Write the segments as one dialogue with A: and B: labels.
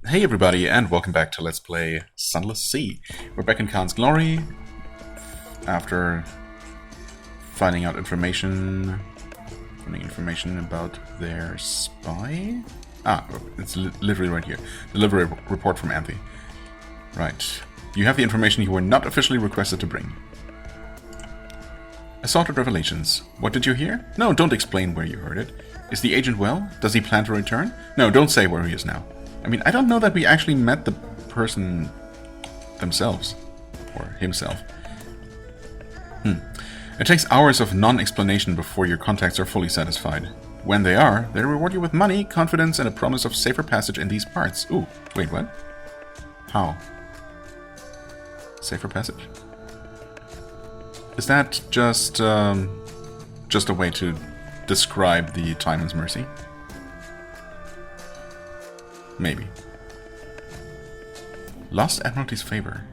A: Hey everybody, and welcome back to Let's Play Sunless Sea. We're back in Khan's Glory after finding information about their spy. It's literally right here. Delivery report from Anthe. Right. You have the information you were not officially requested to bring. Assorted revelations. What did you hear? No, don't explain where you heard it. Is the agent well? Does he plan to return? No, don't say where he is now. I mean, I don't know that we actually met the person themselves. Or himself. It takes hours of non-explanation before your contacts are fully satisfied. When they are, they reward you with money, confidence, and a promise of safer passage in these parts. Ooh, wait, what? How? Safer passage? Is that just a way to describe the Timon's Mercy? Maybe. Lost Admiralty's favor.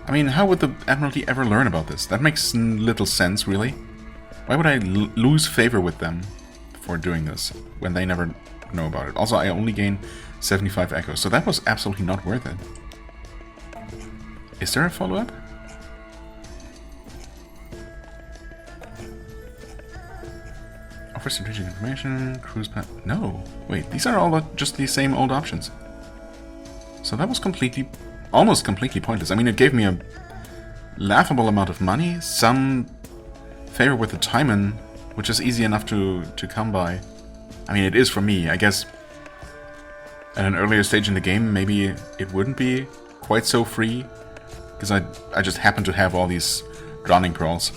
A: I mean, how would the Admiralty ever learn about this? That makes little sense, really. Why would I lose favor with them for doing this when they never know about it? Also, I only gain 75 echoes, so that was absolutely not worth it. Is there a follow-up? Offer strategic information, cruise path. No, wait, these are all just the same old options. So that was almost completely pointless. I mean, it gave me a laughable amount of money, some favor with the Timon, which is easy enough to come by. I mean, it is for me. I guess at an earlier stage in the game, maybe it wouldn't be quite so free, because I just happen to have all these drowning pearls.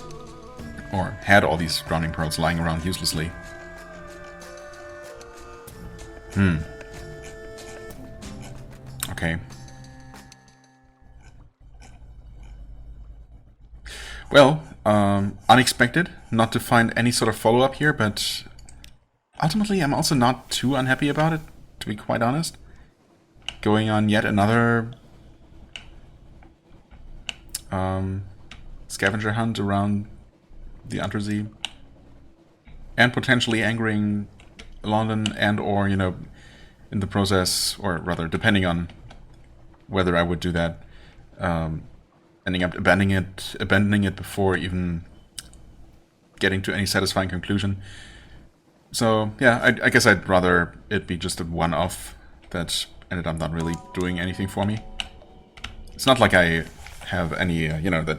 A: Or had all these drowning pearls lying around uselessly. Okay. Well, unexpected not to find any sort of follow-up here, but ultimately I'm also not too unhappy about it, to be quite honest. Going on yet another scavenger hunt around the Untersee, and potentially angering London, and or, you know, in the process, or rather, depending on whether I would do that, ending up abandoning it before even getting to any satisfying conclusion. So yeah, I guess I'd rather it be just a one-off that ended up not really doing anything for me. It's not like I have any, that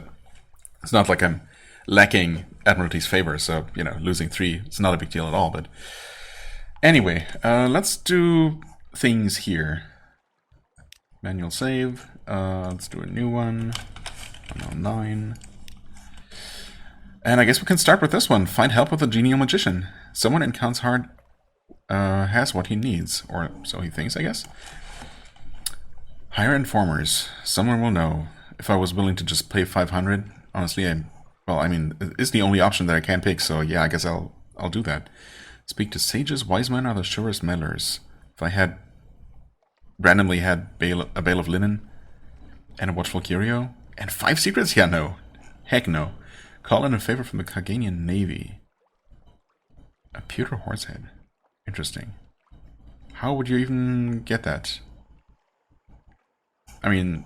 A: it's not like I'm lacking Admiralty's favor, so, losing 3, it's not a big deal at all, but anyway, let's do things here. Manual save, let's do a new one, 109. And I guess we can start with this one. Find help with a genial magician. Someone in Khan's heart has what he needs, or so he thinks, I guess. Hire informers. Someone will know. If I was willing to just pay 500, honestly, it's the only option that I can pick, so yeah, I guess I'll do that. Speak to sages, wise men are the surest meddlers. If I had randomly had a bale of linen, and a watchful curio, and 5 secrets? Yeah, no. Heck no. Call in a favor from the Carganian Navy. A pewter horsehead. Interesting. How would you even get that? I mean,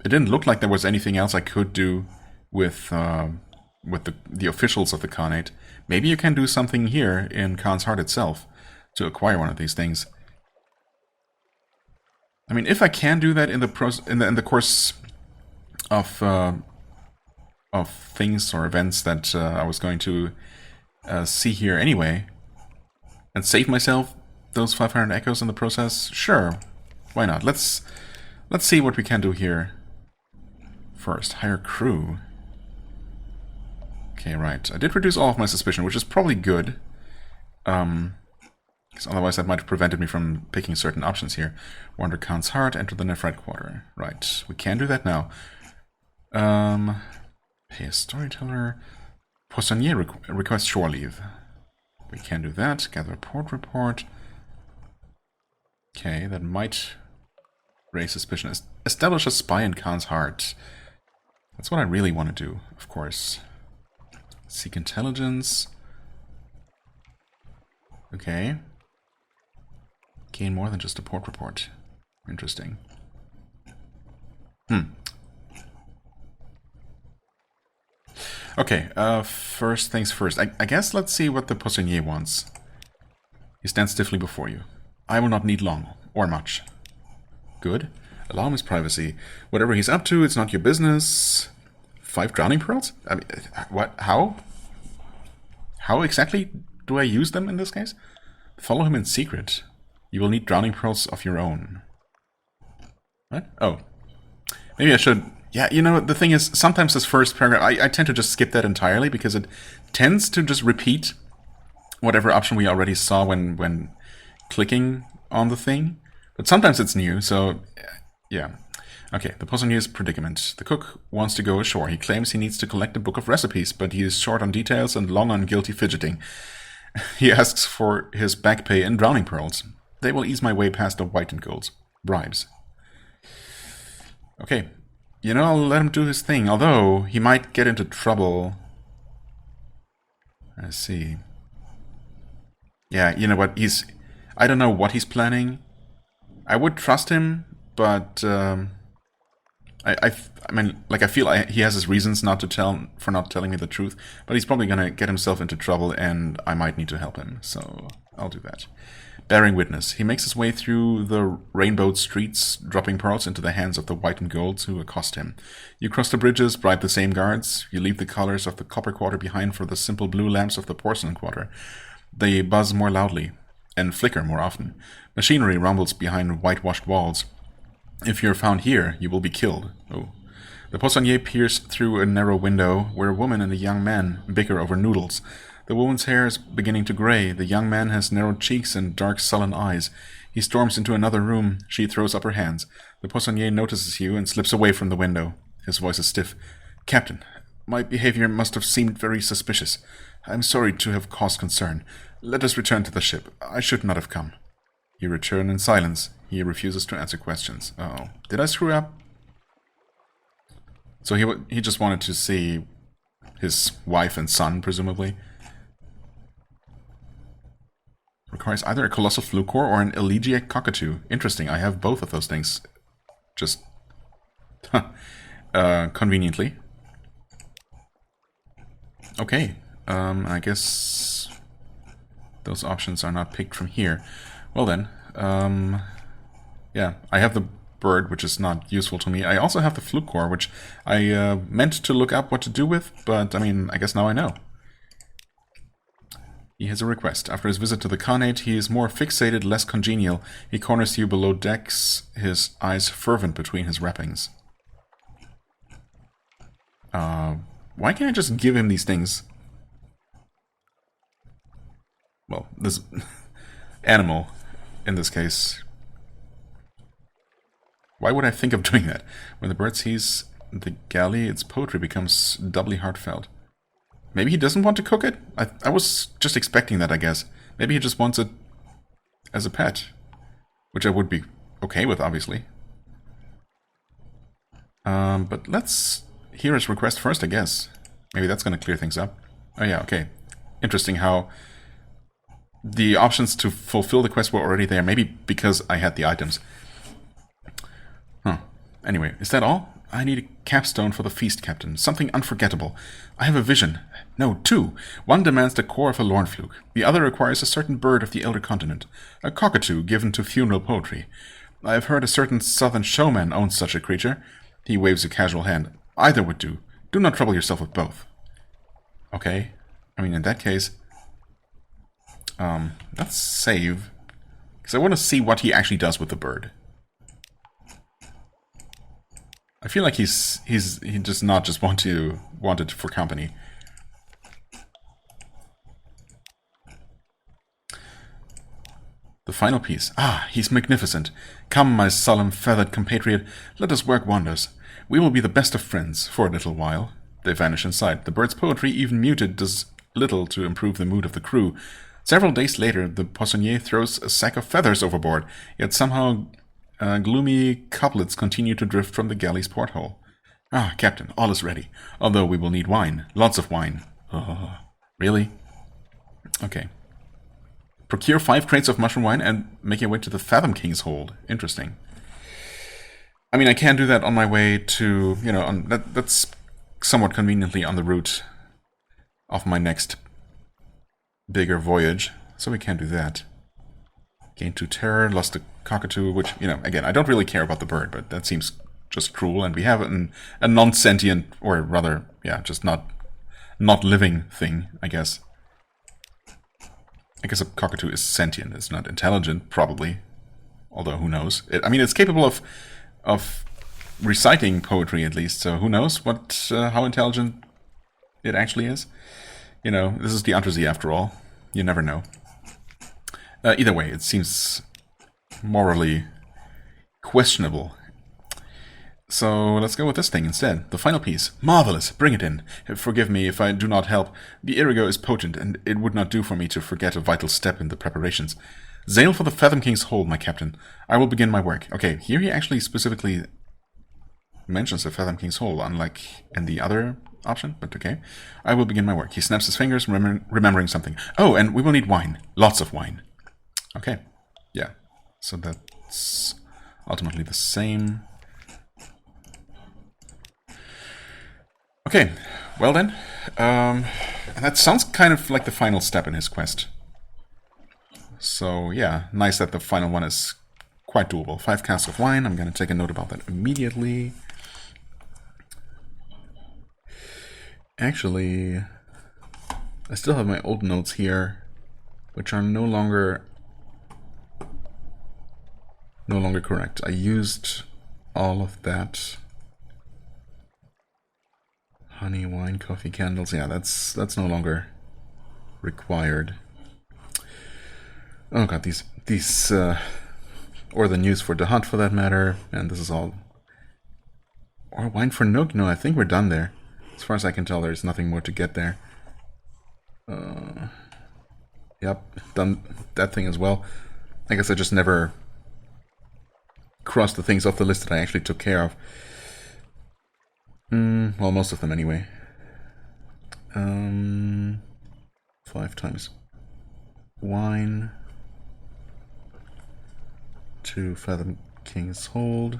A: it didn't look like there was anything else I could do with the officials of the Khanate. Maybe you can do something here in Khan's heart itself to acquire one of these things. I mean, if I can do that in the course of things or events that I was going to see here anyway, and save myself those 500 echoes in the process, sure, why not? Let's see what we can do here. First, hire crew. Okay, right. I did reduce all of my suspicion, which is probably good. Because otherwise that might have prevented me from picking certain options here. Wander Khan's heart, enter the Nephrite quarter. Right, we can do that now. Pay a storyteller. Poissonnier requests shore leave. We can do that. Gather a port report. Okay, that might raise suspicion. Establish a spy in Khan's heart. That's what I really want to do, of course. Seek intelligence. Okay. Gain more than just a port report. Interesting. Okay, first things first. I guess let's see what the Poissonnier wants. He stands stiffly before you. I will not need long, or much. Good. Allow him his privacy. Whatever he's up to, it's not your business. 5 drowning pearls? I mean, what? How? How exactly do I use them in this case? Follow him in secret. You will need drowning pearls of your own. What? Oh. Maybe I should... Yeah, you know, the thing is, sometimes this first paragraph, I tend to just skip that entirely because it tends to just repeat whatever option we already saw when clicking on the thing. But sometimes it's new, so yeah. Okay, the Poissonnier's predicament. The cook wants to go ashore. He claims he needs to collect a book of recipes, but he is short on details and long on guilty fidgeting. He asks for his back pay in drowning pearls. They will ease my way past the whitened golds. Bribes. Okay. You know, I'll let him do his thing, although he might get into trouble. I see. Yeah, you know what, I don't know what he's planning. I would trust him, but I mean, like, I feel he has his reasons for not telling me the truth, but he's probably gonna get himself into trouble, and I might need to help him, so I'll do that. Bearing witness. He makes his way through the rainbowed streets, dropping pearls into the hands of the whitened golds who accost him. You cross the bridges, bribe the same guards. You leave the colors of the copper quarter behind for the simple blue lamps of the porcelain quarter. They buzz more loudly and flicker more often. Machinery rumbles behind whitewashed walls. If you're found here, you will be killed. Oh. The Poissonnier peers through a narrow window where a woman and a young man bicker over noodles. The woman's hair is beginning to gray. The young man has narrowed cheeks and dark, sullen eyes. He storms into another room. She throws up her hands. The Poissonnier notices you and slips away from the window. His voice is stiff. Captain, my behavior must have seemed very suspicious. I'm sorry to have caused concern. Let us return to the ship. I should not have come. You return in silence. He refuses to answer questions. Uh-oh. Did I screw up? So he just wanted to see his wife and son, presumably. Requires either a colossal fluke core or an elegiac cockatoo. Interesting, I have both of those things. Just... conveniently. Okay, I guess those options are not picked from here. Well then, yeah, I have the bird, which is not useful to me. I also have the fluke core, which I meant to look up what to do with, but I mean, I guess now I know. He has a request. After his visit to the Khanate, he is more fixated, less congenial. He corners you below decks, his eyes fervent between his wrappings. Why can't I just give him these things? Well, this animal, in this case. Why would I think of doing that? When the bird sees the galley, its poetry becomes doubly heartfelt. Maybe he doesn't want to cook it? I was just expecting that, I guess. Maybe he just wants it as a pet. Which I would be okay with, obviously. But let's hear his request first, I guess. Maybe that's going to clear things up. Oh yeah, okay. Interesting how the options to fulfill the quest were already there. Maybe because I had the items. Huh. Anyway, is that all? I need a capstone for the feast, Captain. Something unforgettable. I have a vision. No, 2. One demands the core of a lornfluke. The other requires a certain bird of the Elder Continent. A cockatoo given to funeral poetry. I have heard a certain southern showman owns such a creature. He waves a casual hand. Either would do. Do not trouble yourself with both. Okay. I mean, in that case... let's save. Because I want to see what he actually does with the bird. I feel like he does not just want it for company. The final piece. Ah, he's magnificent. Come, my solemn, feathered compatriot, let us work wonders. We will be the best of friends for a little while. They vanish inside. The bird's poetry, even muted, does little to improve the mood of the crew. Several days later, the Poissonnier throws a sack of feathers overboard, yet somehow gloomy couplets continue to drift from the galley's porthole. Ah, Captain, all is ready, although we will need wine. Lots of wine. Oh, really? Okay. Procure 5 crates of mushroom wine and make your way to the Fathom King's hold. Interesting. I mean, I can do that on my way to, you know, that's somewhat conveniently on the route of my next bigger voyage. So we can do that. Gained 2 terror, lost a cockatoo, which, you know, again, I don't really care about the bird, but that seems just cruel. And we have a non-sentient, or rather, yeah, just not living thing, I guess. I guess a cockatoo is sentient. It's not intelligent, probably. Although, who knows? I mean, it's capable of reciting poetry, at least. So who knows how intelligent it actually is? You know, this is the Untersee, after all. You never know. Either way, it seems morally questionable. So let's go with this thing instead. The final piece. Marvelous. Bring it in. Forgive me if I do not help. The Irigo is potent, and it would not do for me to forget a vital step in the preparations. Sail for the Fathom King's hold, my captain. I will begin my work. Okay, here he actually specifically mentions the Fathom King's hold, unlike in the other option, but okay. I will begin my work. He snaps his fingers, remembering something. Oh, and we will need wine. Lots of wine. Okay. Yeah. So that's ultimately the same. Okay, well then, that sounds kind of like the final step in his quest. So yeah, nice that the final one is quite doable. 5 casks of wine, I'm going to take a note about that immediately. Actually, I still have my old notes here, which are no longer correct. I used all of that. Honey, wine, coffee, candles. Yeah, that's no longer required. Oh god, these or the news for the hunt, for that matter. And this is all. Or wine for Nook. No, I think we're done there. As far as I can tell, there's nothing more to get there. Yep, done that thing as well. I guess I just never crossed the things off the list that I actually took care of. Well, most of them anyway. 5 times wine to Fathom King's hold.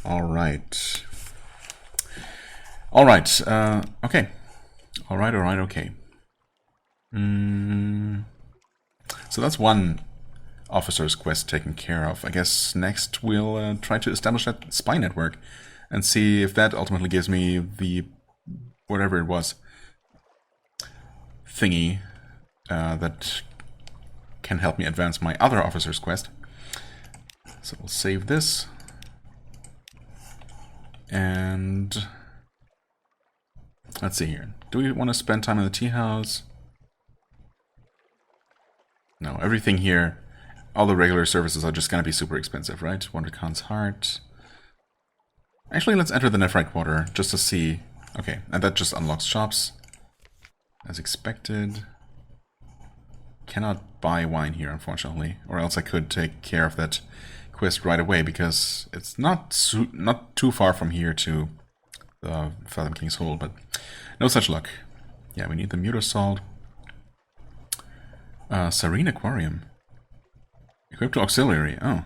A: All right. Okay. All right. Okay. So that's one officer's quest taken care of. I guess next we'll try to establish that spy network and see if that ultimately gives me the whatever it was thingy that can help me advance my other officer's quest. So we'll save this and let's see here. Do we want to spend time in the tea house? No, everything here, all the regular services are just going to be super expensive, right? Wonder Khan's Heart. Actually, let's enter the Nephrite Quarter just to see. Okay, and that just unlocks shops. As expected. Cannot buy wine here, unfortunately. Or else I could take care of that quest right away, because it's not too far from here to the Fathom King's Hold, but no such luck. Yeah, we need the Mute Assault. Serene Aquarium. Equipped to auxiliary. Oh.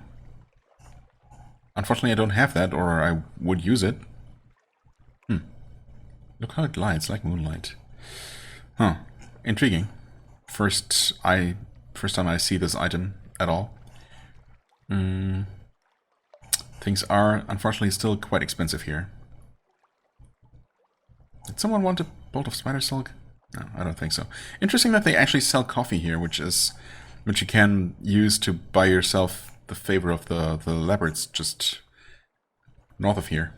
A: Unfortunately, I don't have that, or I would use it. Look how it lights, like moonlight. Huh. Intriguing. First time I see this item at all. Things are, unfortunately, still quite expensive here. Did someone want a bolt of spider silk? No, I don't think so. Interesting that they actually sell coffee here, which you can use to buy yourself the favor of the leopards just north of here.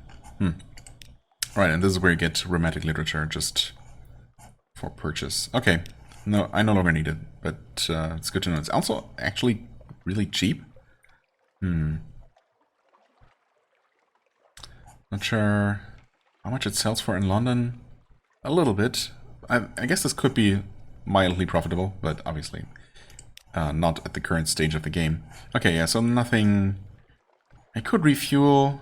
A: Right, and this is where you get romantic literature just for purchase. Okay, no, I no longer need it, but it's good to know. It's also actually really cheap. Not sure how much it sells for in London. A little bit. I guess this could be mildly profitable, but obviously not at the current stage of the game. Okay, yeah, so nothing. I could refuel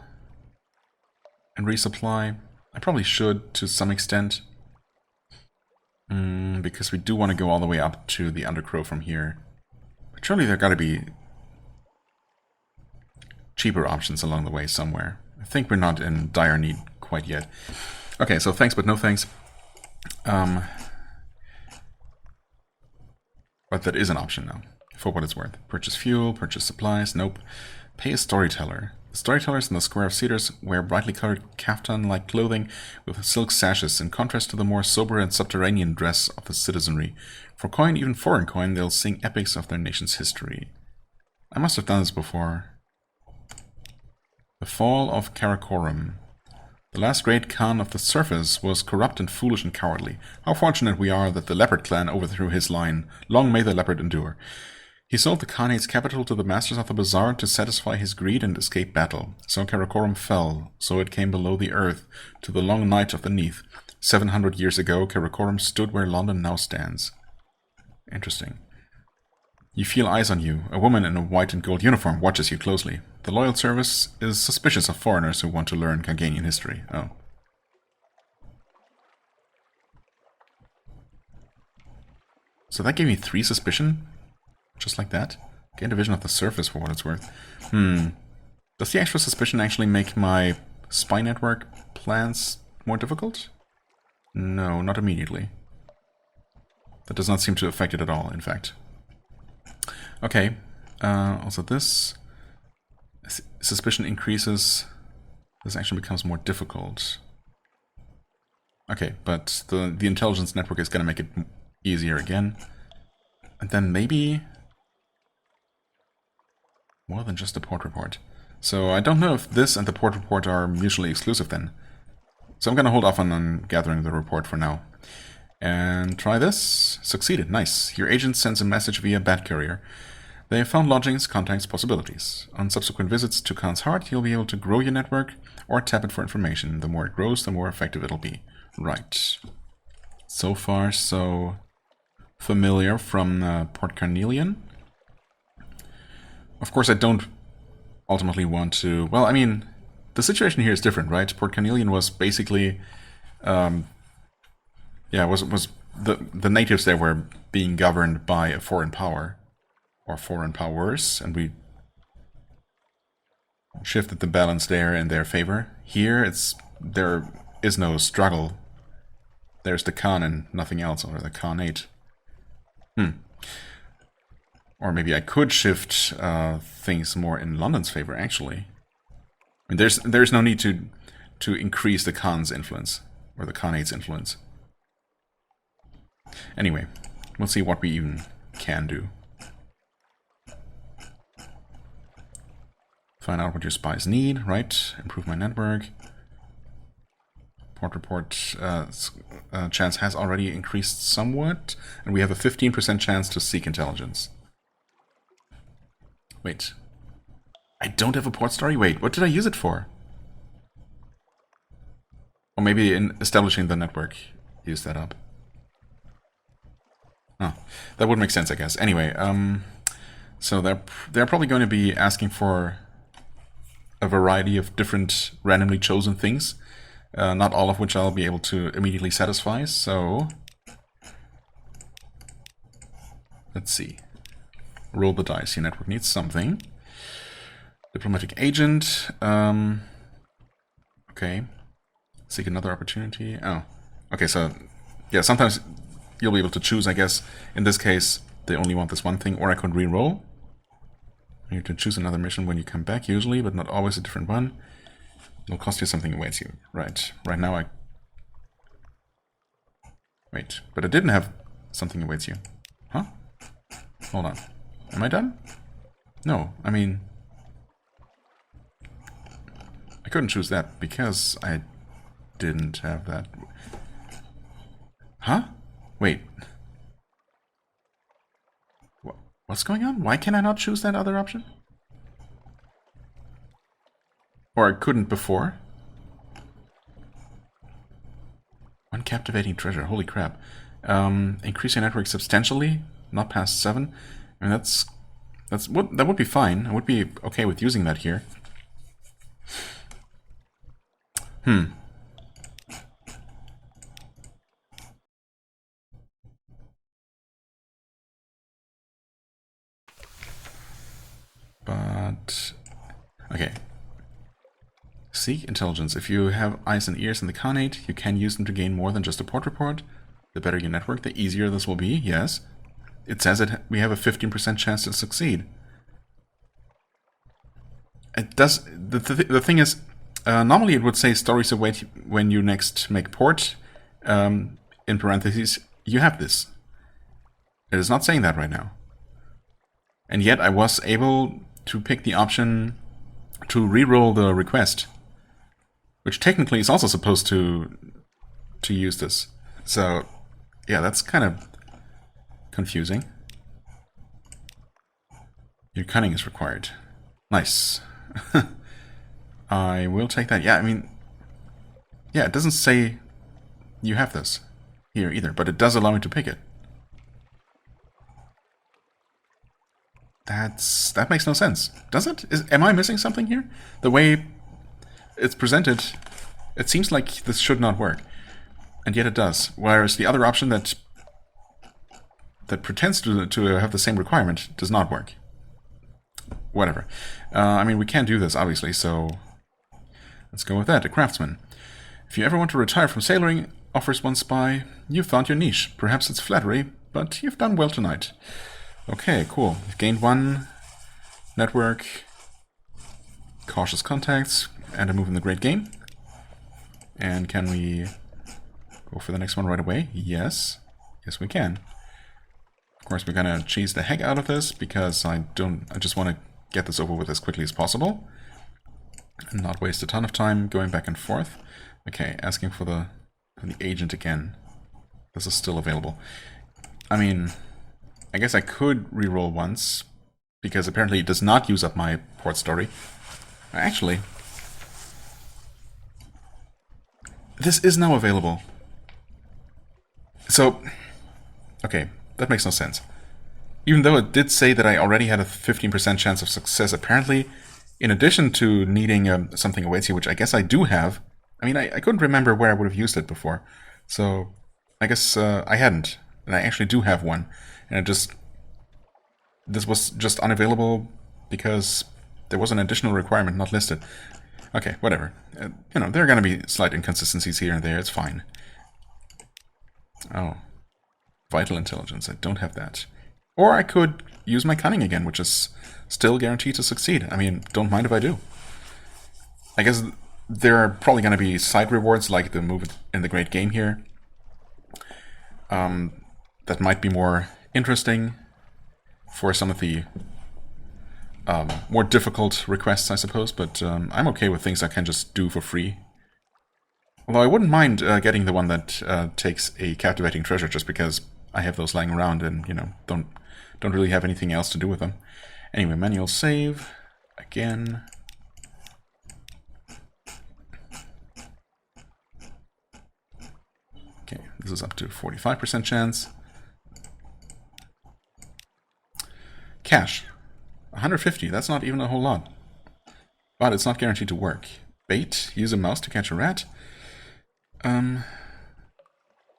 A: and resupply. I probably should to some extent. because we do want to go all the way up to the Undercrow from here. But surely there gotta be cheaper options along the way somewhere. I think we're not in dire need quite yet. Okay, so thanks but no thanks. But that is an option now, for what it's worth. Purchase fuel, purchase supplies, nope. Pay a storyteller. The storytellers in the Square of Cedars wear brightly colored kaftan-like clothing with silk sashes, in contrast to the more sober and subterranean dress of the citizenry. For coin, even foreign coin, they'll sing epics of their nation's history. I must have done this before. The Fall of Karakorum. The last great Khan of the surface was corrupt and foolish and cowardly. How fortunate we are that the Leopard clan overthrew his line. Long may the Leopard endure. He sold the Khanate's capital to the masters of the bazaar to satisfy his greed and escape battle. So Karakorum fell, so it came below the earth, to the long night of the Neath. 700 years ago, Karakorum stood where London now stands. Interesting. You feel eyes on you. A woman in a white and gold uniform watches you closely. The loyal service is suspicious of foreigners who want to learn Carganian history. Oh. So that gave me 3 suspicion? Just like that? Gain division of the surface for what it's worth. Does the extra suspicion actually make my spy network plans more difficult? No, not immediately. That does not seem to affect it at all, in fact. Okay, also this suspicion increases. This actually becomes more difficult. Okay, but the intelligence network is going to make it easier again. And then maybe more than just the port report. So I don't know if this and the port report are mutually exclusive then. So I'm going to hold off on gathering the report for now. And try this. Succeeded. Nice. Your agent sends a message via bat courier. They have found lodgings, contacts, possibilities. On subsequent visits to Khan's Heart, you'll be able to grow your network or tap it for information. The more it grows, the more effective it'll be. Right. So far, so familiar from Port Carnelian. Of course, I don't ultimately want to... Well, I mean, the situation here is different, right? Port Carnelian was basically... was the natives there were being governed by a foreign power. Or foreign powers, and we shifted the balance there in their favor. Here, there is no struggle. There's the Khan and nothing else, or the Khanate. Or maybe I could shift things more in London's favor, actually. I mean, there's no need to increase the Khan's influence, or the Khanate's influence. Anyway, we'll see what we even can do. Find out what your spies need, right? Improve my network. Port report chance has already increased somewhat, and we have a 15% chance to seek intelligence. Wait. I don't have a port story? Wait, what did I use it for? Or maybe in establishing the network, use that up. Oh, that would make sense, I guess. Anyway, so they're probably going to be asking for a variety of different randomly chosen things, not all of which I'll be able to immediately satisfy, so let's see. Roll the dice. Your network needs something. Diplomatic agent. Okay. Seek another opportunity. Oh. Okay, so yeah, sometimes you'll be able to choose, I guess. In this case, they only want this one thing, or I could re-roll. You can choose another mission when you come back, usually, but not always a different one. It'll cost you something awaits you. Right. Right now I... Wait, but I didn't have something awaits you. Huh? Hold on. Am I done? No, I mean... I couldn't choose that because I didn't have that. Huh? Wait. What's going on? Why can I not choose that other option? Or I couldn't before? One captivating treasure, holy crap. Increase your network substantially, not past 7. I mean, that would be fine. I would be okay with using that here. But okay. Seek intelligence. If you have eyes and ears in the Khanate, you can use them to gain more than just a port report. The better your network, the easier this will be. Yes. It says we have a 15% chance to succeed. It does. The thing is, normally it would say stories await when you next make port. In parentheses, you have this. It is not saying that right now. And yet I was able to pick the option to reroll the request, which technically is also supposed to use this. So, yeah, that's kind of confusing. Your cunning is required. Nice. I will take that. Yeah, I mean, yeah, it doesn't say you have this here either, but it does allow me to pick it. That makes no sense. Does it? Am I missing something here? The way it's presented, it seems like this should not work. And yet it does. Whereas the other option that pretends to have the same requirement does not work. Whatever. I mean, we can't do this, obviously, so let's go with that. A craftsman. If you ever want to retire from sailoring, offers one spy. You've found your niche. Perhaps it's flattery, but you've done well tonight. Okay, cool. You've gained 1 network, cautious contacts, and a move in the great game. And can we go for the next one right away? Yes. Yes, we can. Of course, we're gonna cheese the heck out of this because I just want to get this over with as quickly as possible and not waste a ton of time going back and forth. Okay, asking for the agent again. This is still available. I mean, I guess I could reroll once because apparently it does not use up my port story. Actually, this is now available. So, okay, that makes no sense. Even though it did say that I already had a 15% chance of success, apparently, in addition to needing something awaits you, which I guess I do have. I mean, I couldn't remember where I would have used it before. So, I guess I hadn't. And I actually do have one. And this was just unavailable because there was an additional requirement not listed. Okay, whatever. You know, there are going to be slight inconsistencies here and there. It's fine. Oh. Vital intelligence. I don't have that. Or I could use my cunning again, which is still guaranteed to succeed. I mean, don't mind if I do. I guess there are probably going to be side rewards, like the move in the great game here. That might be more interesting for some of the more difficult requests, I suppose. But I'm okay with things I can just do for free. Although I wouldn't mind getting the one that takes a captivating treasure, just because I have those lying around and, you know, don't really have anything else to do with them. Anyway, manual save again. Okay, this is up to 45% chance. Cash, 150. That's not even a whole lot, but it's not guaranteed to work. Bait: use a mouse to catch a rat.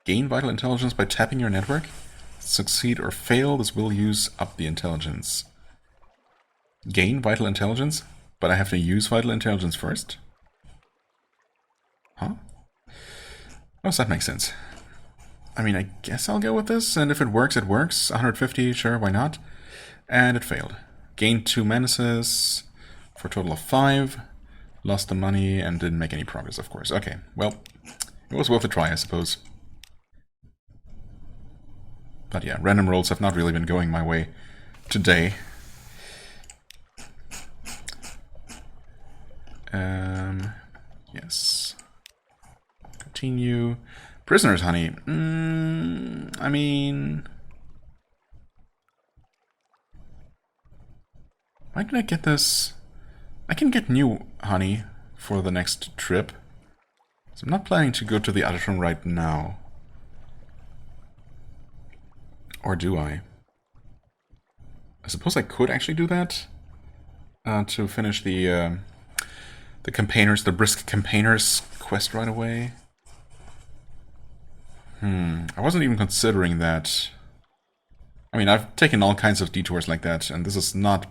A: Gain vital intelligence by tapping your network. Succeed or fail, this will use up the intelligence. Gain vital intelligence, but I have to use vital intelligence first? Huh? Oh, so that makes sense. I mean, I guess I'll go with this, and if it works, it works. 150, sure, why not? And it failed. Gained 2 menaces for a total of 5. Lost the money and didn't make any progress, of course. Okay, well, it was worth a try, I suppose. But yeah, random rolls have not really been going my way today. Yes. Continue. Prisoners, honey. I mean... Why can I get this? I can get new honey for the next trip. So I'm not planning to go to the other room right now. Or do I? I suppose I could actually do that to finish the campaigners, the brisk campaigners quest right away. I wasn't even considering that. I mean, I've taken all kinds of detours like that, and this is not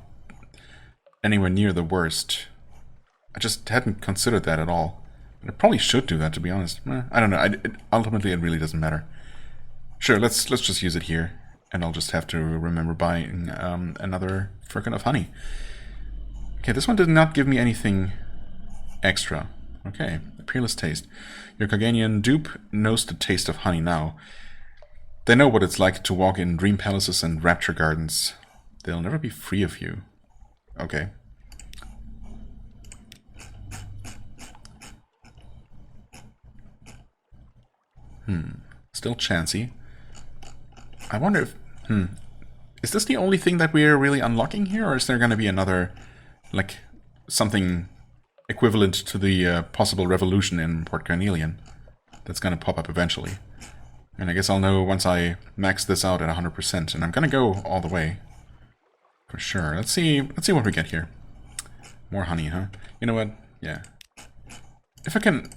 A: anywhere near the worst. I just hadn't considered that at all. I probably should do that, to be honest. I don't know. Ultimately, it really doesn't matter. Sure, let's just use it here, and I'll just have to remember buying another frickin' of honey. Okay, this one did not give me anything extra. Okay, a peerless taste. Your Coganian dupe knows the taste of honey now. They know what it's like to walk in dream palaces and rapture gardens. They'll never be free of you. Okay. Still chancy. I wonder if... Is this the only thing that we're really unlocking here, or is there going to be another, like, something equivalent to the possible revolution in Port Carnelian that's going to pop up eventually? And I guess I'll know once I max this out at 100%, and I'm going to go all the way. For sure. Let's see what we get here. More honey, huh? You know what? Yeah. If I can...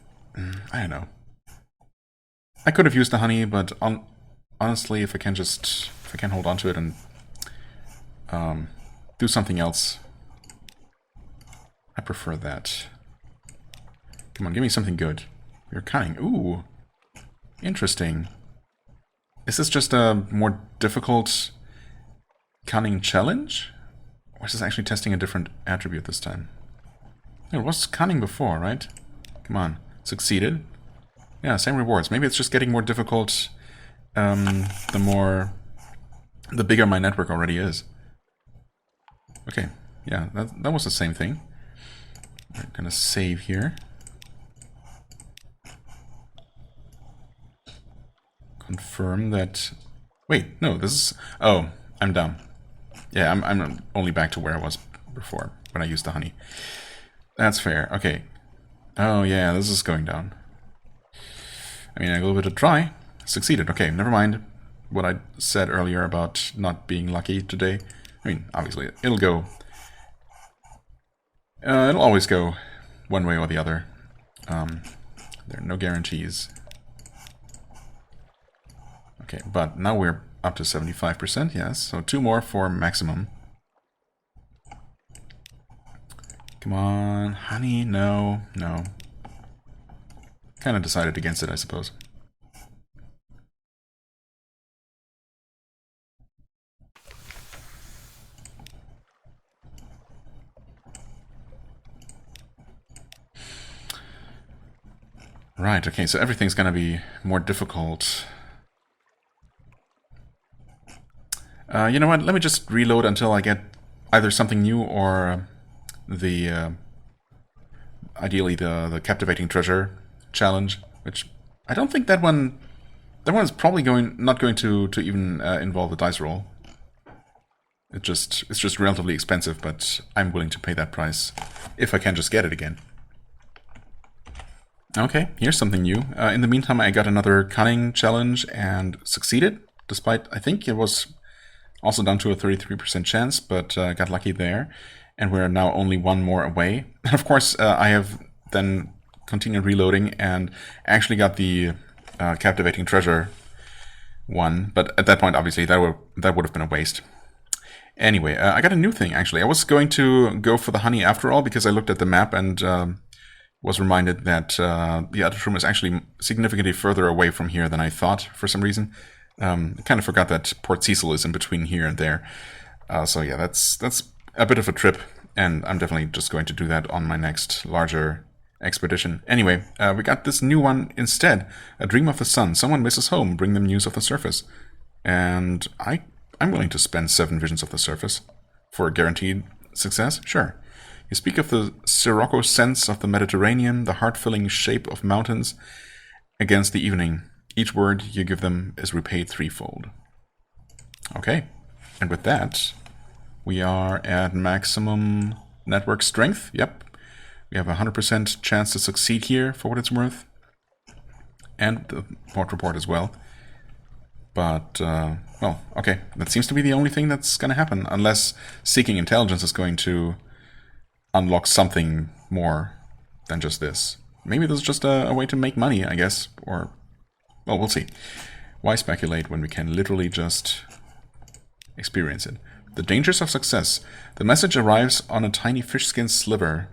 A: I don't know. I could have used the honey, but honestly, if I can hold on to it and do something else, I prefer that. Come on, give me something good. You're cunning. Ooh, interesting. Is this just a more difficult cunning challenge? Or is this actually testing a different attribute this time? It was cunning before, right? Come on, succeeded. Yeah, same rewards. Maybe it's just getting more difficult the bigger my network already is. Okay, yeah, that was the same thing. We're gonna save here. Confirm that... Wait, no, this is... Oh, I'm dumb. Yeah, I'm only back to where I was before, when I used the honey. That's fair, okay. Oh yeah, this is going down. I mean, I gave it a try. Succeeded. Okay, never mind what I said earlier about not being lucky today. I mean, obviously, it'll go... it'll always go one way or the other. There are no guarantees. Okay, but now we're up to 75%, yes. So 2 more for maximum. Come on, honey, no. Kind of decided against it, I suppose. Right, okay, so everything's gonna be more difficult. You know what, let me just reload until I get either something new or the... ideally the Captivating Treasure challenge, which I don't think that one is probably not going to even involve a dice roll. It's just relatively expensive, but I'm willing to pay that price if I can just get it again. Okay, here's something new. In the meantime, I got another cunning challenge and succeeded, despite I think it was also down to a 33% chance, but got lucky there. And we're now only one more away. And of course, I have then continued reloading and actually got the Captivating Treasure one. But at that point, obviously, that would have been a waste. Anyway, I got a new thing, actually. I was going to go for the honey after all, because I looked at the map and was reminded that the other room is actually significantly further away from here than I thought, for some reason. I kind of forgot that Port Cecil is in between here and there. So yeah, that's a bit of a trip, and I'm definitely just going to do that on my next larger expedition. Anyway, we got this new one instead. A Dream of the Sun. Someone misses home. Bring them news of the surface. And I'm willing to spend 7 visions of the surface for a guaranteed success. Sure. You speak of the sirocco scents of the Mediterranean, the heart-filling shape of mountains against the evening. Each word you give them is repaid threefold. Okay. And with that, we are at maximum network strength. Yep. We have a 100% chance to succeed here, for what it's worth. And the port report as well. But, well, okay. That seems to be the only thing that's going to happen. Unless Seeking Intelligence is going to unlock something more than just this. Maybe this is just a way to make money, I guess. Or, well, we'll see. Why speculate when we can literally just experience it? The dangers of success. The message arrives on a tiny fishskin sliver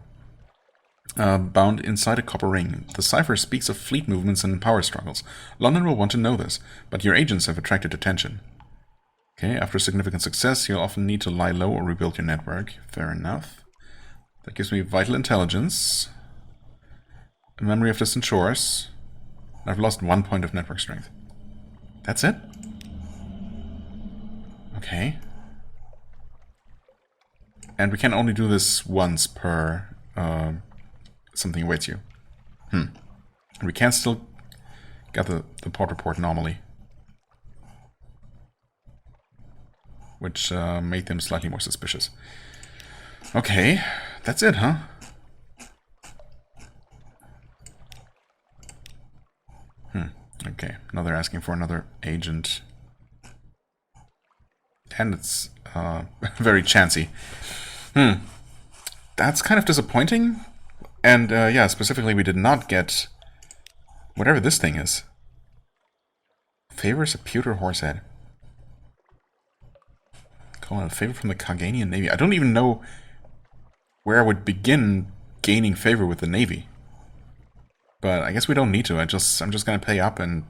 A: bound inside a copper ring. The cipher speaks of fleet movements and power struggles. London will want to know this, but your agents have attracted attention. Okay, after significant success, you'll often need to lie low or rebuild your network. Fair enough. That gives me vital intelligence. A memory of distant shores. I've lost 1 point of network strength. That's it? Okay. And we can only do this once per something awaits you. And we can still get the port report normally. Which made them slightly more suspicious. Okay, that's it, huh? Okay, now they're asking for another agent. And it's very chancy. That's kind of disappointing. And yeah, specifically we did not get whatever this thing is. Favors a pewter horsehead. Calling a favor from the Carganian Navy. I don't even know where I would begin gaining favor with the Navy. But I guess we don't need to. I'm just going to pay up and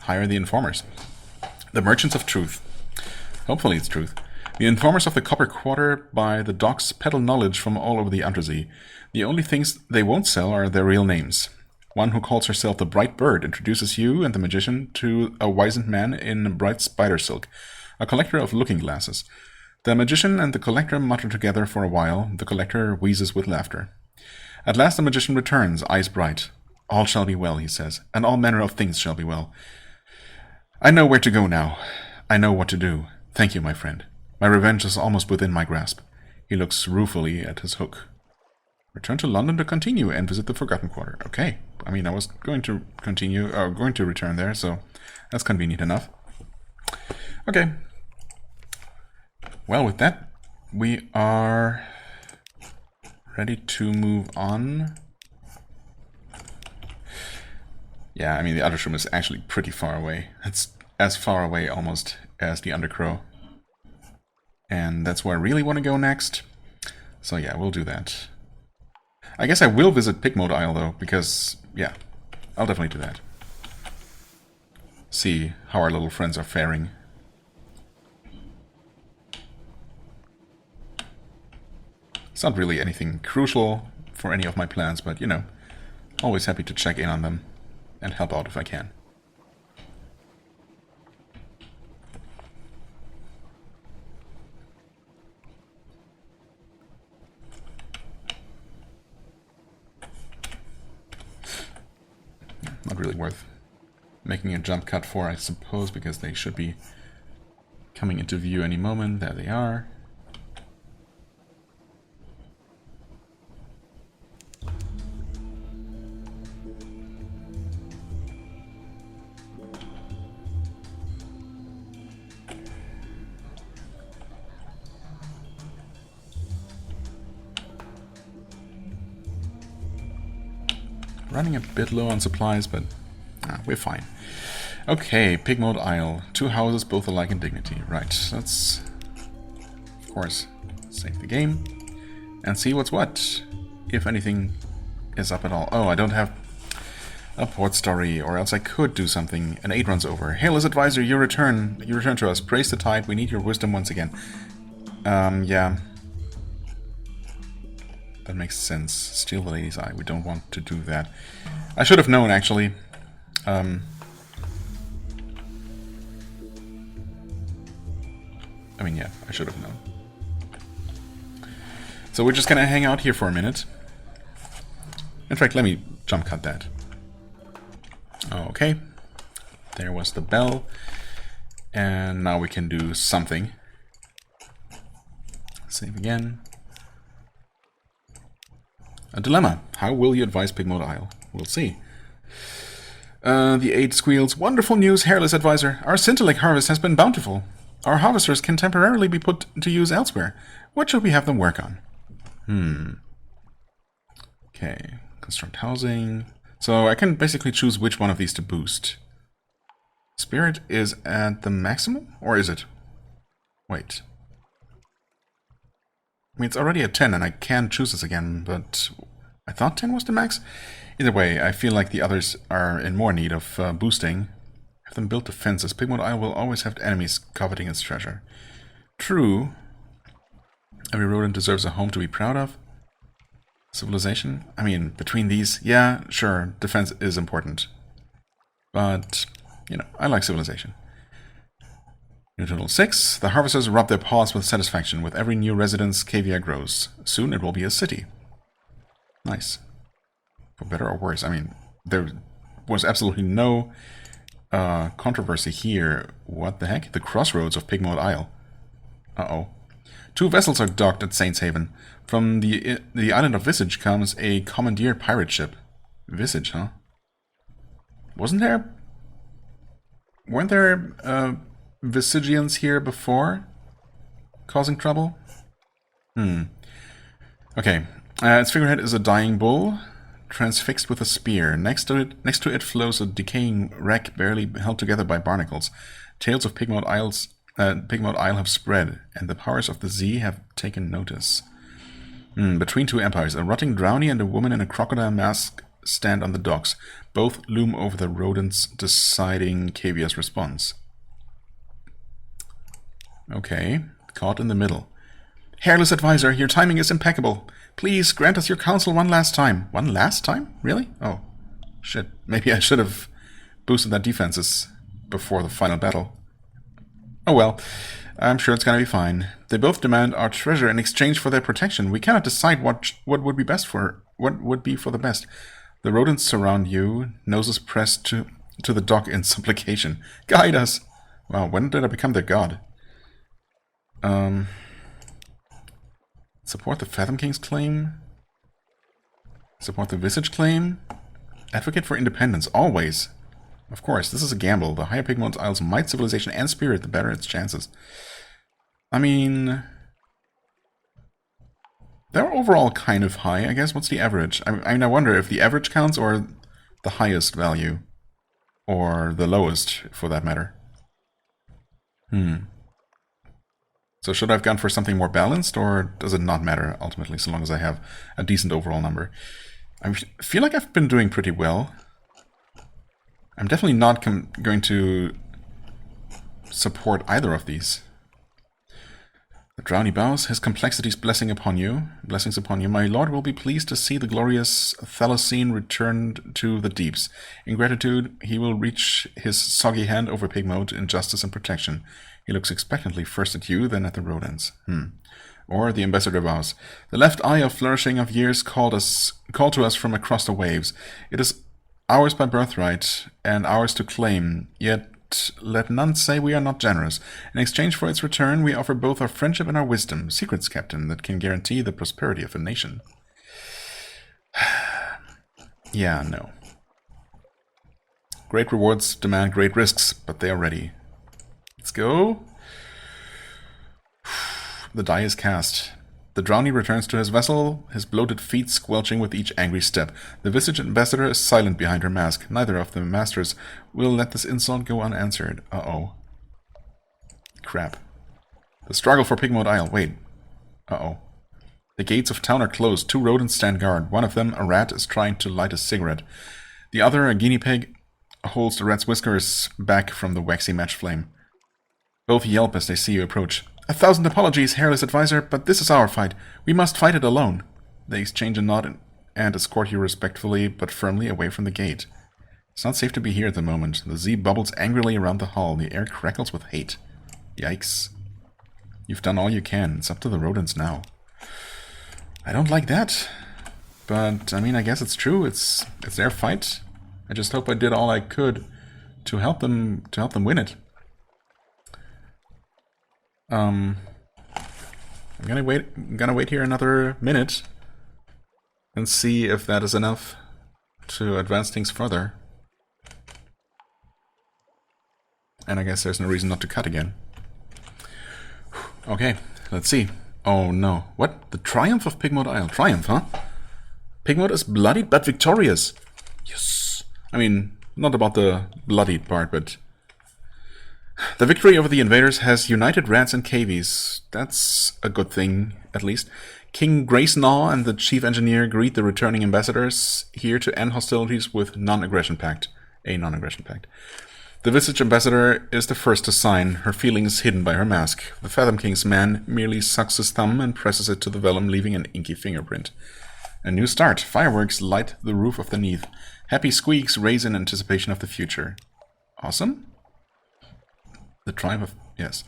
A: hire the informers. The Merchants of Truth. Hopefully it's truth. The informers of the Copper Quarter by the docks peddle knowledge from all over the Undersea. The only things they won't sell are their real names. One who calls herself the Bright Bird introduces you and the magician to a wizened man in bright spider silk, a collector of looking glasses. The magician and the collector mutter together for a while. The collector wheezes with laughter. At last the magician returns, eyes bright. All shall be well, he says, and all manner of things shall be well. I know where to go now. I know what to do. Thank you, my friend. My revenge is almost within my grasp. He looks ruefully at his hook. Return to London to continue and visit the Forgotten Quarter. Okay. I mean, I was going to return there, so that's convenient enough. Okay. Well, with that, we are ready to move on. Yeah, I mean, the Ottershroom is actually pretty far away. It's as far away almost as the Undercrow. And that's where I really want to go next. So yeah, we'll do that. I guess I will visit Pigmode Isle though, because, yeah, I'll definitely do that. See how our little friends are faring. It's not really anything crucial for any of my plans, but, you know, always happy to check in on them and help out if I can. Not really worth making a jump cut for, I suppose, because they should be coming into view any moment. There they are. Running a bit low on supplies, but we're fine. Okay, Pigmode Isle. 2 houses, both alike in dignity. Right, let's, of course, save the game and see what's what. If anything is up at all. Oh, I don't have a port story, or else I could do something. An 8 runs over. Hail advisor, you return to us. Praise the tide, we need your wisdom once again. Yeah. That makes sense. Steal the lady's eye. We don't want to do that. I should have known, actually. I mean, yeah, I should have known. So we're just gonna hang out here for a minute. In fact, let me jump cut that. Okay. There was the bell. And now we can do something. Save again. A dilemma. How will you advise Pigmode Isle? We'll see. The 8 squeals. Wonderful news, hairless advisor. Our Scintillate harvest has been bountiful. Our harvesters can temporarily be put to use elsewhere. What should we have them work on? Okay. Construct housing. So I can basically choose which one of these to boost. Spirit is at the maximum? Or is it? Wait. mean, it's already at 10 and I can choose this again, but I thought 10 was the max. Either way, I feel like the others are in more need of boosting. Have them build defenses. Pigmode Isle will always have enemies coveting its treasure. True. Every rodent deserves a home to be proud of. Civilization? I mean, between these, yeah, sure, defense is important. But, you know, I like civilization. New total 6. The harvesters rub their paws with satisfaction. With every new residence, caviar grows. Soon it will be a city. Nice. For better or worse. I mean, there was absolutely no controversy here. What the heck? The crossroads of Pigmode Isle. Uh-oh. 2 vessels are docked at Saints Haven. From the island of Visage comes a commandeered pirate ship. Visage, huh? Weren't there Visagians here before? Causing trouble? Okay. Its figurehead is a dying bull, transfixed with a spear. Next to it flows a decaying wreck barely held together by barnacles. Tales of Pigmode Isle have spread, and the powers of the sea have taken notice. Between 2 empires, a rotting drowny and a woman in a crocodile mask stand on the docks. Both loom over the rodents, deciding Caviar's response. Okay, caught in the middle. Hairless advisor, your timing is impeccable. Please grant us your counsel one last time. One last time? Really? Oh, shit. Maybe I should have boosted that defenses before the final battle. Oh well, I'm sure it's gonna be fine. They both demand our treasure in exchange for their protection. We cannot decide what would be for the best. The rodents surround you, noses pressed to the dock in supplication. Guide us! Wow, when did I become their god? Support the Fathom King's claim? Support the Visage claim? Advocate for independence, always. Of course, this is a gamble. The higher Pigmode Isle's might, civilization, and spirit, the better its chances. I mean, they're overall kind of high, I guess. What's the average? I mean, I wonder if the average counts or the highest value. Or the lowest, for that matter. So should I have gone for something more balanced, or does it not matter, ultimately, so long as I have a decent overall number? I feel like I've been doing pretty well. I'm definitely not going to support either of these. The drowny bows, his complexities blessings upon you. My lord will be pleased to see the glorious Thalassene returned to the deeps. In gratitude, he will reach his soggy hand over Pigmode in justice and protection. He looks expectantly first at you, then at the rodents. Or the ambassador vows. The left eye of flourishing of years called to us from across the waves. It is ours by birthright, and ours to claim, yet let none say we are not generous. In exchange for its return, we offer both our friendship and our wisdom, secrets, Captain, that can guarantee the prosperity of a nation. Yeah, no. Great rewards demand great risks, but they are ready. Let's go. The die is cast. The drowny returns to his vessel, his bloated feet squelching with each angry step. The Visage ambassador is silent behind her mask. Neither of the masters will let this insult go unanswered. Uh-oh. Crap. The struggle for Pigmode Isle. Wait. Uh-oh. The gates of town are closed. 2 rodents stand guard. One of them, a rat, is trying to light a cigarette. The other, a guinea pig, holds the rat's whiskers back from the waxy match flame. Both yelp as they see you approach. 1,000 apologies, hairless advisor, but this is our fight. We must fight it alone. They exchange a nod and escort you respectfully but firmly away from the gate. It's not safe to be here at the moment. The Z bubbles angrily around the hull. The air crackles with hate. Yikes. You've done all you can. It's up to the rodents now. I don't like that. But, I mean, I guess it's true. It's their fight. I just hope I did all I could to help them win it. I'm gonna wait here another minute and see if that is enough to advance things further. And I guess there's no reason not to cut again. Okay, let's see. Oh no. What? The triumph of Pigmode Isle. Triumph, huh? Pigmode is bloodied but victorious. Yes. I mean, not about the bloodied part, but the victory over the invaders has united rats and cavies. That's a good thing. at least. King Gracegnaw and the chief engineer greet the returning ambassadors here to end hostilities with non-aggression pact. A non-aggression pact. The Visage ambassador is the first to sign, her feelings hidden by her mask. The Fathom King's man merely sucks his thumb and presses it to the vellum, leaving an inky fingerprint. A new start. Fireworks light the roof of the Neath. Happy squeaks raise in anticipation of the future. Awesome. The tribe of... yes.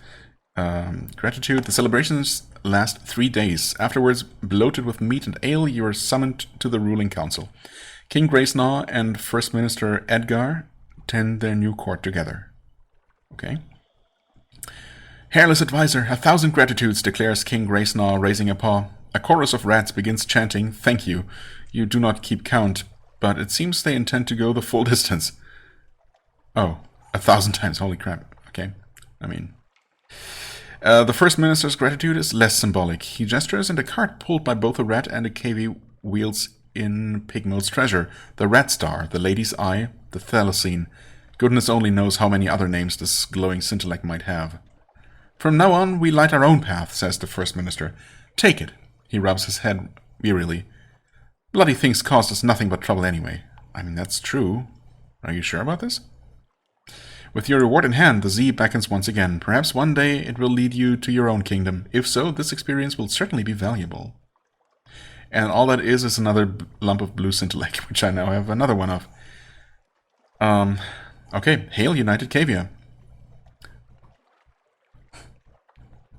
A: Gratitude. The celebrations last 3 days. Afterwards, bloated with meat and ale, you are summoned to the ruling council. King Gracegnaw and First Minister Edgar tend their new court together. Okay. Hairless advisor, 1,000 gratitudes, declares King Gracegnaw, raising a paw. A chorus of rats begins chanting, thank you. You do not keep count, but it seems they intend to go the full distance. Oh, 1,000 times, holy crap. Okay, I mean... the First Minister's gratitude is less symbolic. He gestures and a cart pulled by both a rat and a KV wheels in Pigmode's treasure. The Rat Star, the Lady's Eye, the Thylacine. Goodness only knows how many other names this glowing scintillate might have. From now on, we light our own path, says the First Minister. Take it. He rubs his head wearily. Bloody things caused us nothing but trouble anyway. I mean, that's true. Are you sure about this? With your reward in hand, the Z beckons once again. Perhaps one day it will lead you to your own kingdom. If so, this experience will certainly be valuable. And all that is another lump of blue scintillate, which I now have another one of. Okay, hail United Cavia.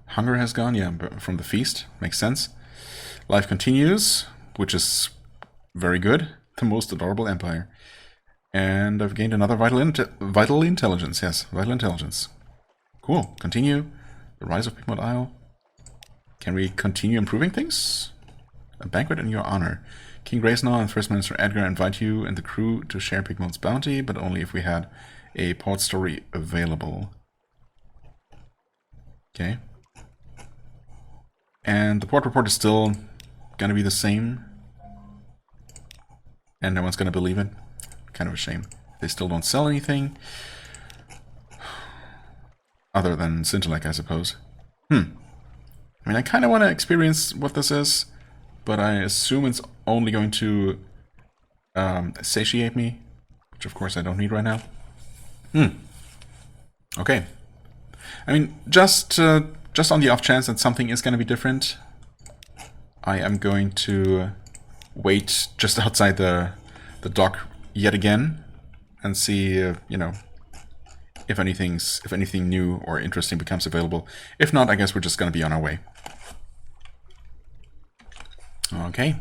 A: Hunger has gone, yeah, from the feast. Makes sense. Life continues, which is very good. The most adorable empire. And I've gained another vital intelligence. Yes, vital intelligence. Cool. Continue. The rise of Pigmode Isle. Can we continue improving things? A banquet in your honor. King Gracegnaw and First Minister Edgar invite you and the crew to share Pigmode's bounty, but only if we had a port story available. Okay. And the port report is still gonna be the same. And no one's gonna believe it. Kind of a shame. They still don't sell anything. Other than Scintillate, I suppose. I mean, I kind of want to experience what this is, but I assume it's only going to satiate me, which of course I don't need right now. Okay. I mean, just on the off chance that something is going to be different, I am going to wait just outside the dock yet again and see, you know, if anything new or interesting becomes available. If not, I guess we're just going to be on our way. Okay,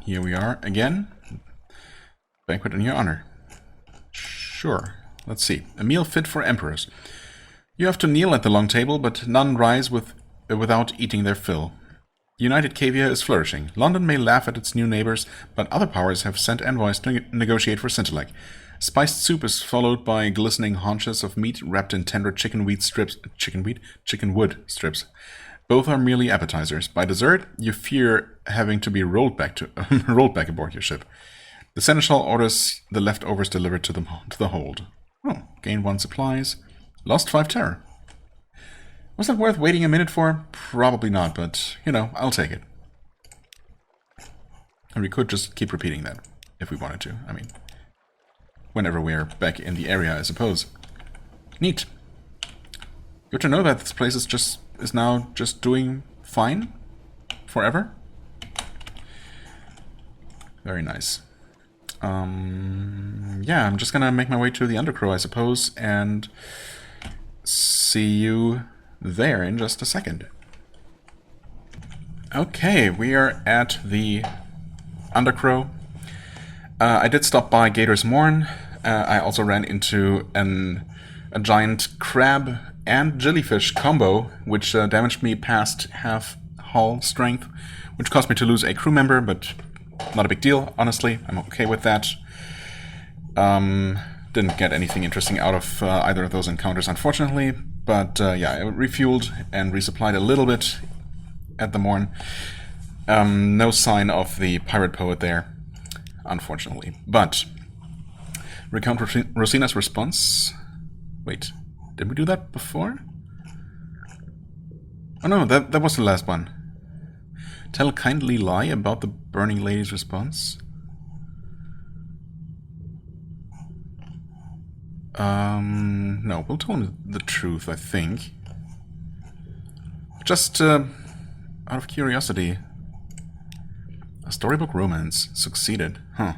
A: here we are again. Banquet in your honor. Sure. Let's see. A meal fit for emperors. You have to kneel at the long table, but none rise without eating their fill. United Cavia is flourishing. London may laugh at its new neighbors, but other powers have sent envoys to negotiate for Scintillate. Spiced soup is followed by glistening haunches of meat wrapped in tender chicken wood strips. Both are merely appetizers. By dessert, you fear having to be rolled back aboard your ship. The seneschal orders the leftovers delivered to the hold. Oh, gain 1 supplies. Lost 5 terror. Was that worth waiting a minute for? Probably not, but, you know, I'll take it. And we could just keep repeating that, if we wanted to. I mean, whenever we're back in the area, I suppose. Neat. Good to know that this place is now just doing fine. Forever. Very nice. Yeah, I'm just gonna make my way to the Undercrow, I suppose, and see you there in just a second. Okay, we are at the Undercrow. I did stop by Gator's Morn. I also ran into a giant crab and jellyfish combo, which damaged me past half hull strength, which caused me to lose a crew member, but not a big deal, honestly. I'm okay with that. Didn't get anything interesting out of either of those encounters, unfortunately. But yeah, I refueled and resupplied a little bit at the morn. No sign of the pirate poet there, unfortunately. But recount Rosina's response. Wait, did we do that before? Oh no, that was the last one. Tell a kindly lie about the burning lady's response. No, we'll tell him the truth, I think. Just, out of curiosity. A storybook romance succeeded, huh?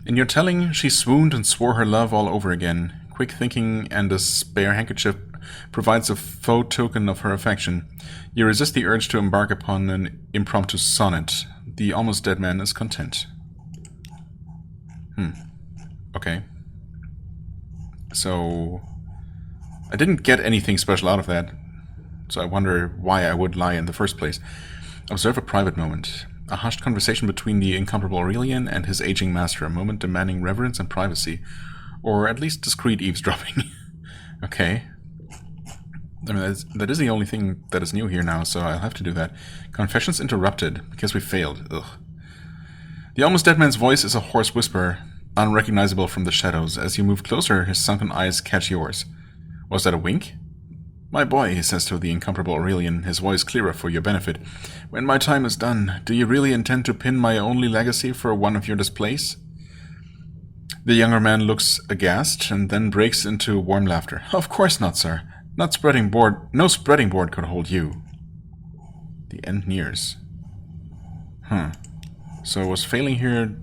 A: In your telling, she swooned and swore her love all over again. Quick thinking and a spare handkerchief provides a faux token of her affection. You resist the urge to embark upon an impromptu sonnet. The almost dead man is content. Okay. So, I didn't get anything special out of that. So I wonder why I would lie in the first place. Observe a private moment. A hushed conversation between the incomparable Aurelian and his aging master. A moment demanding reverence and privacy. Or at least discreet eavesdropping. Okay. I mean, that is the only thing that is new here now, so I'll have to do that. Confessions interrupted, because we failed. Ugh. The almost dead man's voice is a hoarse whisper, unrecognizable from the shadows. As you move closer, his sunken eyes catch yours. Was that a wink? My boy, he says to the incomparable Aurelian, his voice clearer for your benefit. When my time is done, do you really intend to pin my only legacy for one of your displays? The younger man looks aghast, and then breaks into warm laughter. Of course not, sir. No spreading board could hold you. The end nears. So was failing here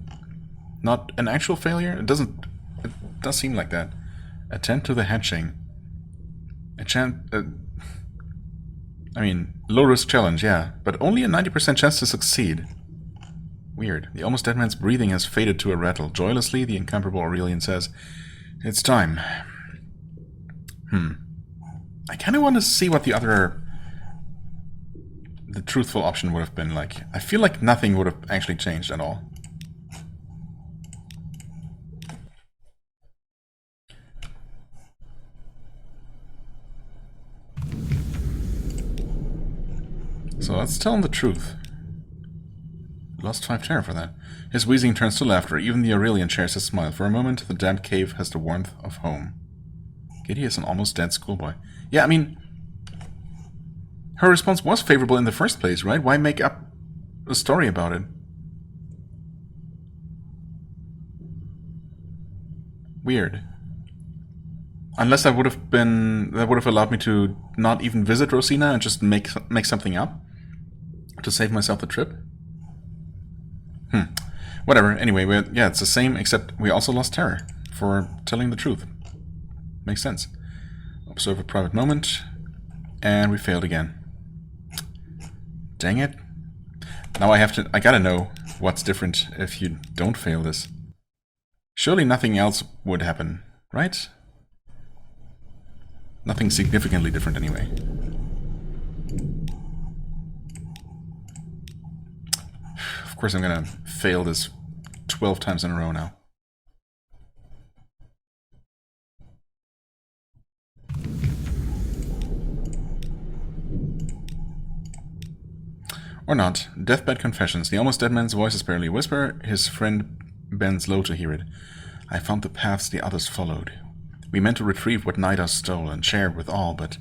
A: not an actual failure? It does seem like that. Attend to the hatching. Low risk challenge, yeah, but only a 90% chance to succeed. Weird. The almost dead man's breathing has faded to a rattle. Joylessly, the incomparable Aurelian says, It's time. I kind of want to see what the truthful option would have been like. I feel like nothing would have actually changed at all. So let's tell him the truth. Lost 5 terror for that. His wheezing turns to laughter. Even the Aurelian shares his smile. For a moment, the damp cave has the warmth of home. Giddy is an almost dead schoolboy. Yeah, I mean, her response was favorable in the first place, right? Why make up a story about it? Weird. Unless that would have allowed me to not even visit Rosina and just make something up to save myself the trip. Whatever. Anyway, yeah, it's the same, except we also lost terror for telling the truth. Makes sense. Observe a private moment, and we failed again. Dang it. Now I gotta know what's different if you don't fail this. Surely nothing else would happen, right? Nothing significantly different anyway. Of course I'm gonna fail this 12 times in a row now. Or not. Deathbed confessions. The almost dead man's voice is barely a whisper. His friend bends low to hear it. I found the paths the others followed. We meant to retrieve what Nida stole and share with all, but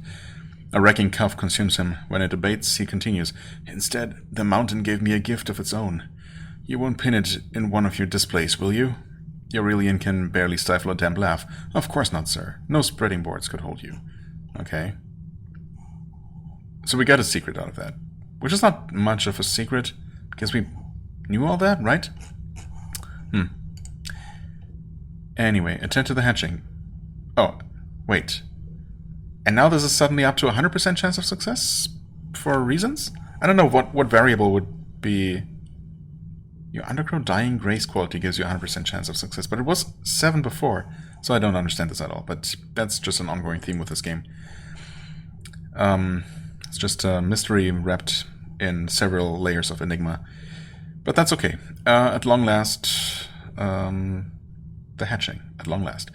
A: a wrecking cough consumes him. When it abates, he continues. Instead, the mountain gave me a gift of its own. You won't pin it in one of your displays, will you? The Aurelian can barely stifle a damp laugh. Of course not, sir. No spreading boards could hold you. Okay. So we got a secret out of that. Which is not much of a secret, because we knew all that, right? Anyway, attend to the hatching. Oh, wait. And now this is suddenly up to 100% chance of success? For reasons? I don't know what variable would be... Your undergrow dying grace quality gives you 100% chance of success, but it was 7 before, so I don't understand this at all. But that's just an ongoing theme with this game. It's just a mystery wrapped in several layers of enigma. But that's okay. At long last... the hatching. At long last.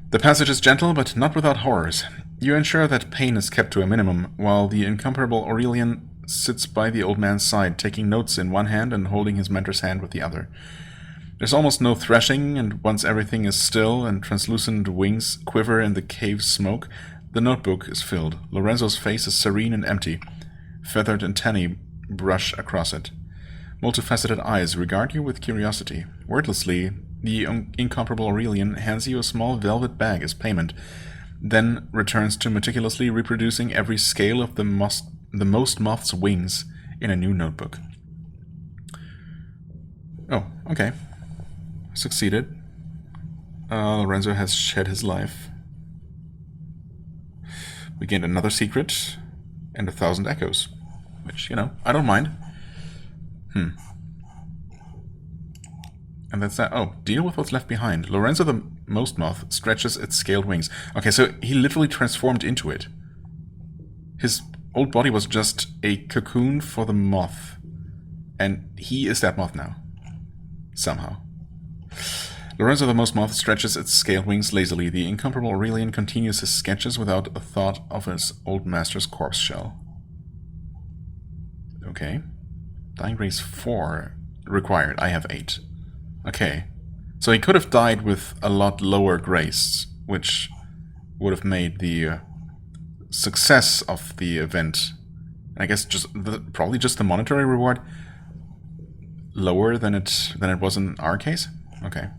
A: The passage is gentle, but not without horrors. You ensure that pain is kept to a minimum, while the incomparable Aurelian sits by the old man's side, taking notes in one hand and holding his mentor's hand with the other. There's almost no threshing, and once everything is still and translucent wings quiver in the cave's smoke, the notebook is filled. Lorenzo's face is serene and empty. feathered antennae brush across it. Multifaceted eyes regard you with curiosity. Wordlessly, the incomparable Aurelian hands you a small velvet bag as payment, then returns to meticulously reproducing every scale of the most moth's wings in a new notebook. Oh, okay. Succeeded. Lorenzo has shed his life. We gained another secret and 1,000 echoes, which, you know, I don't mind. And that's that. Oh, deal with what's left behind. Lorenzo the Most Moth stretches its scaled wings. Okay, so he literally transformed into it. His old body was just a cocoon for the moth. And he is that moth now. Somehow. Lorenzo the Most Moth stretches its scaled wings lazily. The incomparable Aurelian continues his sketches without a thought of his old master's corpse shell. Okay. Dying grace 4 required. I have 8. Okay. So he could have died with a lot lower grace, which would have made the success of the event, I guess probably just the monetary reward, lower than it was in our case? Okay.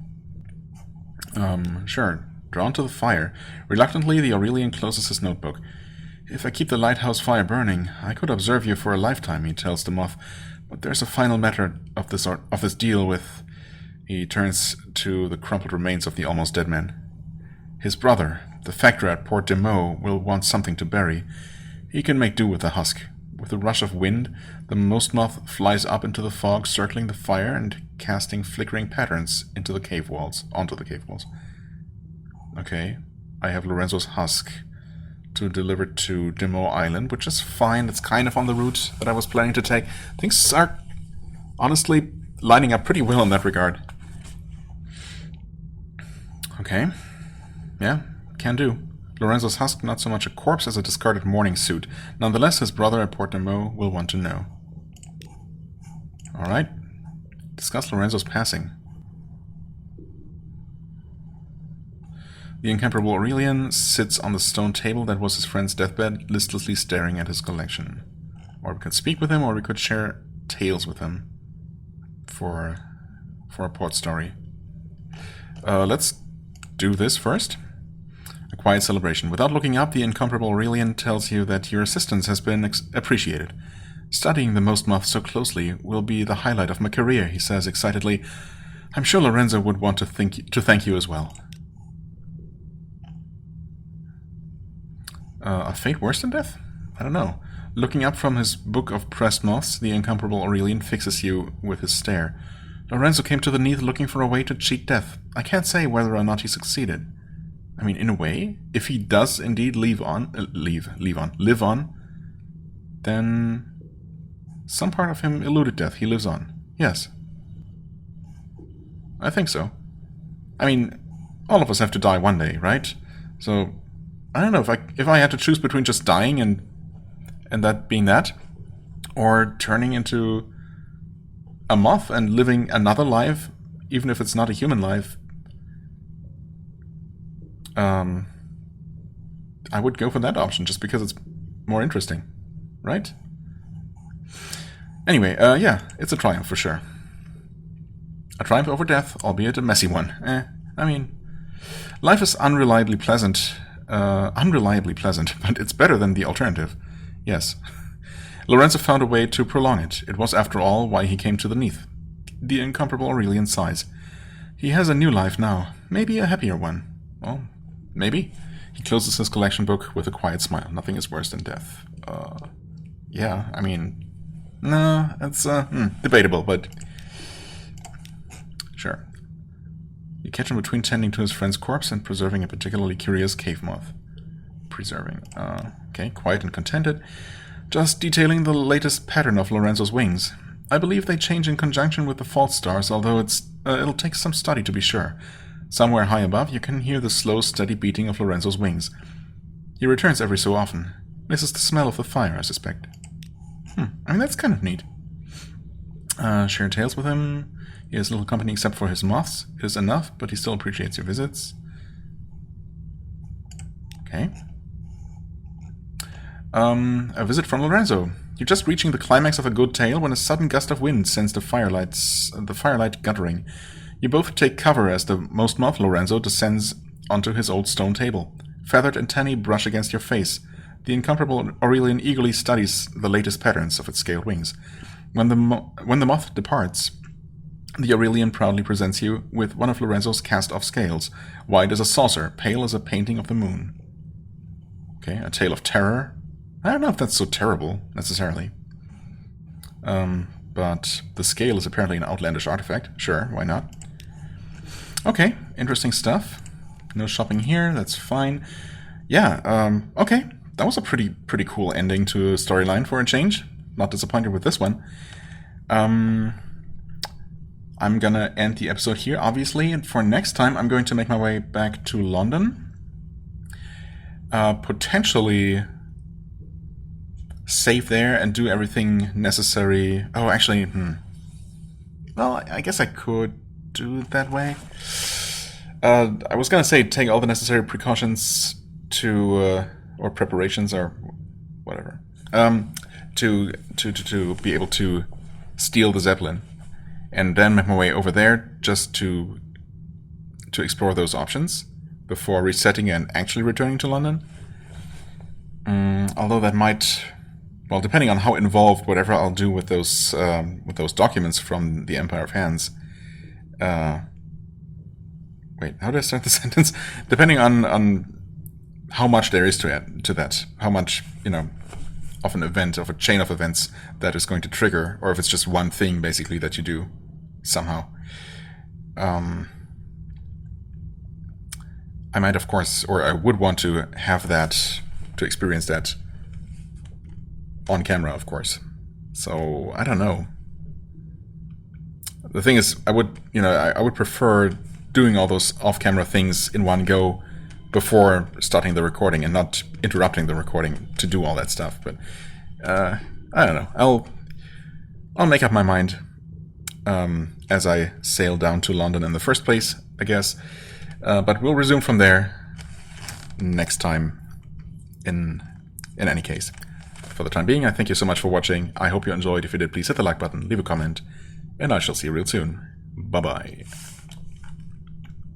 A: Sure. Drawn to the fire. Reluctantly, the Aurelian closes his notebook. If I keep the lighthouse fire burning, I could observe you for a lifetime, he tells the moth. But there's a final matter of this deal with... He turns to the crumpled remains of the almost dead man. His brother, the factor at Port de Meaux, will want something to bury. He can make do with the husk. With a rush of wind, the Most Moth flies up into the fog, circling the fire and casting flickering patterns onto the cave walls. Okay, I have Lorenzo's husk to deliver to de Meaux Island, which is fine. It's kind of on the route that I was planning to take. Things are honestly lining up pretty well in that regard. Okay. Yeah, can do. Lorenzo's husk, not so much a corpse as a discarded morning suit. Nonetheless, his brother at Port de Meaux will want to know. Alright. Discuss Lorenzo's passing. The incomparable Aurelian sits on the stone table that was his friend's deathbed, listlessly staring at his collection. Or we could speak with him, or we could share tales with him for a port story. Let's do this first. A quiet celebration. Without looking up, the incomparable Aurelian tells you that your assistance has been appreciated. Studying the Most Moth so closely will be the highlight of my career, he says excitedly. I'm sure Lorenzo would want to thank you as well. A fate worse than death? I don't know. Looking up from his book of pressed moths, the incomparable Aurelian fixes you with his stare. Lorenzo came to the Neath looking for a way to cheat death. I can't say whether or not he succeeded. I mean, in a way, if he does indeed live on, then some part of him eluded death. He lives on. Yes. I think so. I mean, all of us have to die one day, right? So, I don't know, if I had to choose between just dying and that being that, or turning into a moth and living another life, even if it's not a human life, I would go for that option just because it's more interesting, right? Anyway, yeah, it's a triumph for sure. A triumph over death, albeit a messy one. I mean, life is unreliably pleasant, but it's better than the alternative. Yes. Lorenzo found a way to prolong it. It was, after all, why he came to the Neath. The incomparable Aurelian sighs. He has a new life now, maybe a happier one. Well, maybe. He closes his collection book with a quiet smile. Nothing is worse than death. Yeah, I mean, no, it's debatable, but sure. You catch him between tending to his friend's corpse and preserving a particularly curious cave moth. Okay, quiet and contented. Just detailing the latest pattern of Lorenzo's wings. I believe they change in conjunction with the fault stars, although it'll take some study to be sure. Somewhere high above, you can hear the slow, steady beating of Lorenzo's wings. He returns every so often. This is the smell of the fire, I suspect. I mean, that's kind of neat. Share tales with him. He has little company except for his moths. It is enough, but he still appreciates your visits. Okay. A visit from Lorenzo. You're just reaching the climax of a good tale when a sudden gust of wind sends the firelight guttering. You both take cover as the most moth Lorenzo descends onto his old stone table. Feathered antennae brush against your face. The incomparable Aurelian eagerly studies the latest patterns of its scaled wings. When the moth departs, the Aurelian proudly presents you with one of Lorenzo's cast-off scales, white as a saucer, pale as a painting of the moon. Okay, a tale of terror. I don't know if that's so terrible, necessarily. But the scale is apparently an outlandish artifact. Sure, why not? Okay, interesting stuff. No shopping here, that's fine. Yeah, okay. That was a pretty cool ending to a storyline for a change. Not disappointed with this one. I'm gonna end the episode here, obviously, and for next time I'm going to make my way back to London. Potentially save there and do everything necessary. Oh, actually, well, I guess I could do it that way. I was gonna say take all the necessary precautions to, or preparations or whatever, to be able to steal the Zeppelin, and then make my way over there just to explore those options before resetting and actually returning to London. Although that might, well, depending on how involved whatever I'll do with those documents from the Empire of Hands. Wait, how do I start the sentence? Depending on how much there is to that, how much, of an event, of a chain of events that is going to trigger, or if it's just one thing basically that you do somehow. I might, of course, or I would want to have that, to experience that on camera, of course. So I don't know. The thing is, I would prefer doing all those off-camera things in one go before starting the recording and not interrupting the recording to do all that stuff. But I don't know. I'll make up my mind as I sail down to London in the first place, I guess. But we'll resume from there next time. In any case, for the time being, I thank you so much for watching. I hope you enjoyed. If you did, please hit the like button, leave a comment, and I shall see you real soon. Bye bye.